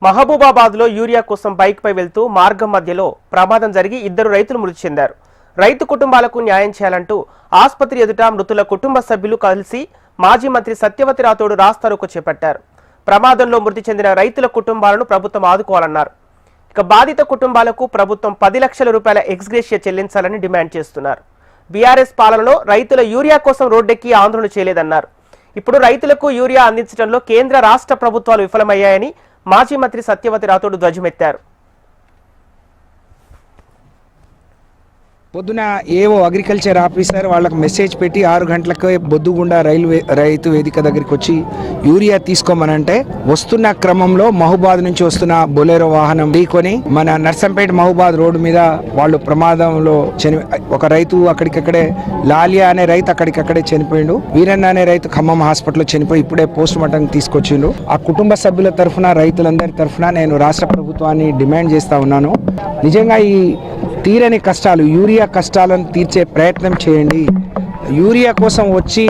మహబూబాబాద్లో urea కోసం బైక్పై వెళ్తూ మార్గం మధ్యలో ప్రమాదం జరిగి 2 రైతులు మృతి చెందారు. రైతు కుటుంబాలకు న్యాయం చేయాలంటూ ఆసుపత్రి ఎదుట మృతుల కుటుంబ సభ్యులు కలిసి మాజీ మంత్రి సత్యవతి రాథోడ్ రాస్తారోకో చేపట్టారు. ప్రమాదంలో మృతి చెందిన రైతుల కుటుంబాలను ప్రభుత్వం ఆదుకోవాలన్నారు. ఇక బాధిత కుటుంబాలకు ప్రభుత్వం 10 లక్షల రూపాయల ఎక్స్గ్రేషియా చెల్లించాలని డిమాండ్ చేస్తున్నారు. బీఆర్ఎస్ పాలనలో రైతుల యూరియా కోసం రోడ్డెక్కి ఆందోళన చేయలేదన్నారు. ఇప్పుడు రైతులకు యూరియా అందించడంలో కేంద్ర రాష్ట్ర ప్రభుత్వాలు విఫలమయ్యాయని మాజీ మంత్రి సత్యవతి రాథోడ్ ధ్వజమెత్తారు. పొద్దున ఏవో అగ్రికల్చర్ ఆఫీసర్ వాళ్ళకి మెసేజ్ పెట్టి 6 గంటలకు బొద్దుగుండా రైతు వేదిక దగ్గరికి వచ్చి యూరియా తీసుకోమనంటే వస్తున్న క్రమంలో మహబూబాద్ నుంచి వస్తున్న బొలెరో వాహనం ఢీకొని మన నర్సంపేట మహబూబాద్ రోడ్డు మీద వాళ్ళు ప్రమాదంలో ఒక రైతు అక్కడికక్కడే లాలియా అనే రైతు అక్కడికక్కడే చనిపోయిండు. వీరన్న అనే రైతు ఖమ్మం హాస్పిటల్లో చనిపోయి ఇప్పుడే పోస్ట్ మార్టం తీసుకొచ్చిండు. ఆ కుటుంబ సభ్యుల తరఫున రైతులందరి తరఫున నేను రాష్ట్ర ప్రభుత్వాన్ని డిమాండ్ చేస్తా ఉన్నాను. నిజంగా ఈ తీరని కష్టాలు యూరియా కష్టాలను తీర్చే ప్రయత్నం చేయండి. యూరియా కోసం వచ్చి